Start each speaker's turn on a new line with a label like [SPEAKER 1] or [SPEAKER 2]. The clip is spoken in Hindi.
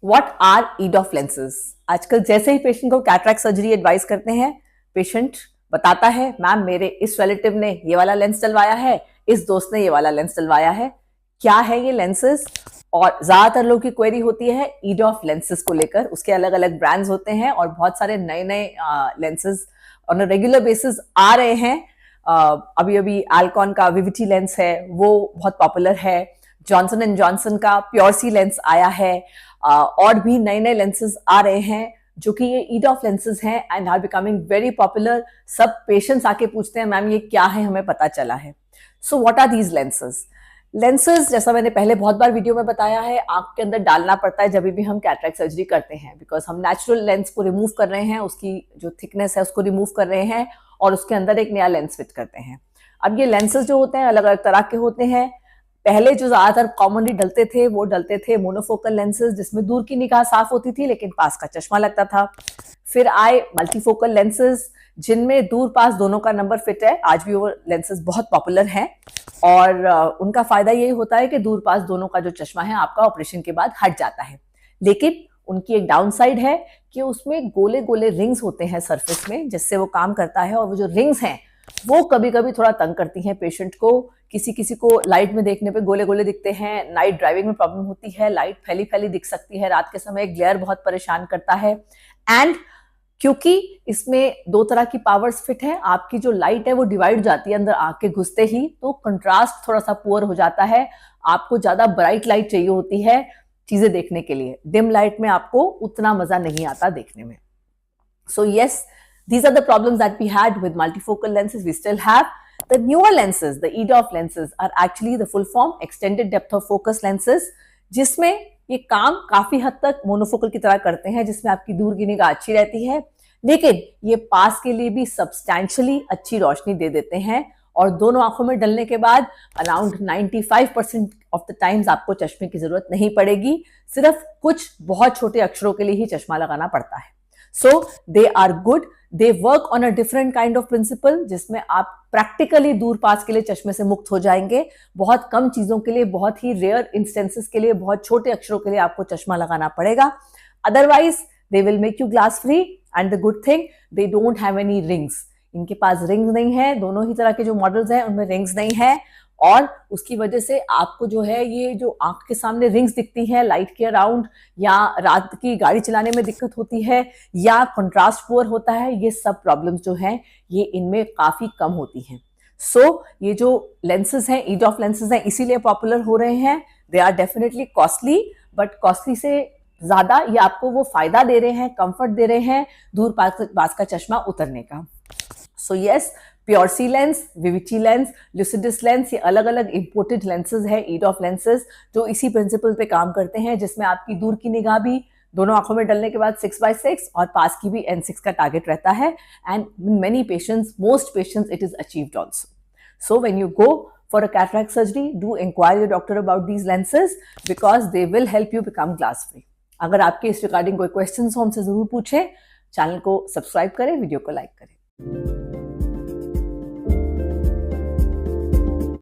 [SPEAKER 1] What are EDOF lenses? आजकल जैसे ही पेशेंट को कैटरैक्ट सर्जरी एडवाइस करते हैं, पेशेंट बताता है मैम मेरे इस रिलेटिव ने ये वाला लेंस डलवाया है, इस दोस्त ने ये वाला लेंस डलवाया है। क्या है ये लेंसेज? और ज्यादातर लोगों की क्वेरी होती है ईडॉफ लेंसेज को लेकर। उसके अलग अलग ब्रांड्स होते हैं और बहुत सारे नए नए lenses on a regular basis आ रहे हैं। अभी अभी एल्कॉन का विविटी लेंस है, वो बहुत पॉपुलर है। जॉनसन एंड जॉनसन का प्योर सी लेंस आया है। और भी नए नए लेंसेज आ रहे हैं जो कि ये ईडॉफ लेंसेज हैं and are becoming very popular. सब पेशेंट्स आके पूछते हैं मैम ये क्या है, हमें पता चला है। So what are these lenses? Lenses जैसा मैंने पहले बहुत बार वीडियो में बताया है, आंख के अंदर डालना पड़ता है जब भी हम कैटरैक्ट सर्जरी करते हैं, बिकॉज हम नेचुरल लेंस को रिमूव कर रहे हैं, उसकी जो थिकनेस है उसको रिमूव कर रहे हैं और उसके अंदर एक नया लेंस फिट करते हैं। अब ये लेंसेज जो होते हैं अलग अलग तरह के होते हैं। पहले जो ज्यादातर कॉमनली डलते थे वो डलते थे मोनोफोकल लेंसेज, जिसमें दूर की निगाह साफ होती थी लेकिन पास का चश्मा लगता था। फिर आए मल्टीफोकल लेंसेज जिनमें दूर पास दोनों का नंबर फिट है। आज भी वो लेंसेज बहुत पॉपुलर हैं और उनका फायदा यही होता है कि दूर पास दोनों का जो चश्मा है आपका ऑपरेशन के बाद हट जाता है। लेकिन उनकी एक डाउन साइड है कि उसमें गोले गोले रिंग्स होते हैं सरफेस में, जिससे वो काम करता है। और वो जो रिंग्स हैं वो कभी कभी थोड़ा तंग करती हैं पेशेंट को। किसी किसी को लाइट में देखने पे गोले गोले दिखते हैं, नाइट ड्राइविंग में प्रॉब्लम होती है, लाइट फैली फैली दिख सकती है, रात के समय ग्लेयर बहुत परेशान करता है। एंड क्योंकि इसमें दो तरह की पावर्स फिट है, आपकी जो लाइट है वो डिवाइड हो जाती है अंदर आंख के घुसते ही, तो कंट्रास्ट थोड़ा सा पुअर हो जाता है। आपको ज्यादा ब्राइट लाइट चाहिए होती है चीजें देखने के लिए, डिम लाइट में आपको उतना मजा नहीं आता देखने में। So yes, these are the problems that we had with multifocal lenses. We still have the newer lenses, the EDOF lenses are actually the full form extended depth of focus lenses, जिसमें ये काम काफी हद तक मोनोफोकल की तरह करते हैं, जिसमें आपकी दूर की निगाह अच्छी रहती है लेकिन ये पास के लिए भी सब्सटैंशियली अच्छी रोशनी दे देते हैं। और दोनों आंखों में डलने के बाद अराउंड 95% ऑफ द टाइम्स आपको चश्मे की जरूरत नहीं पड़ेगी, सिर्फ कुछ बहुत छोटे अक्षरों के लिए ही चश्मा लगाना पड़ता है। So they are good, they work on a different kind of principle, जिसमें आप प्रैक्टिकली दूर पास के लिए चश्मे से मुक्त हो जाएंगे। बहुत कम चीजों के लिए, बहुत ही रेयर इंस्टेंसेस के लिए, बहुत छोटे अक्षरों के लिए आपको चश्मा लगाना पड़ेगा। Otherwise they will make you glass free and the good thing they don't have any rings. इनके पास रिंग्स नहीं है, दोनों ही तरह के जो मॉडल्स हैं उनमें रिंग्स नहीं है और उसकी वजह से आपको जो है ये जो आंख के सामने रिंग्स दिखती हैं लाइट के अराउंड, या रात की गाड़ी चलाने में दिक्कत होती है, या कंट्रास्ट पुअर होता है, ये सब प्रॉब्लम्स जो हैं ये इनमें काफी कम होती हैं। सो ये जो लेंसेज हैं ईडॉफ लेंसेज हैं इसीलिए पॉपुलर हो रहे हैं। They are definitely costly, but costly से ज्यादा ये आपको वो फायदा दे रहे हैं, कंफर्ट दे रहे हैं दूर पास का चश्मा उतरने का। सो यस, प्योर सी लेंस, विविटी लेंस, लुसिडिस लेंस, ये अलग अलग इंपोर्टेड लेंसेज है ईडॉफ लेंसेज जो इसी प्रिंसिपल पे काम करते हैं, जिसमें आपकी दूर की निगाह भी दोनों आंखों में डलने के बाद 6x6 और पास की भी N6 का टारगेट रहता है। And many patients, most patients, it is achieved also. So when you go for a cataract surgery, do inquire your doctor about these lenses because they will help you become glass free. अगर आपके इस रिगार्डिंग कोई क्वेश्चन हो हमसे जरूर पूछें। चैनल को सब्सक्राइब करें, वीडियो को लाइक करें।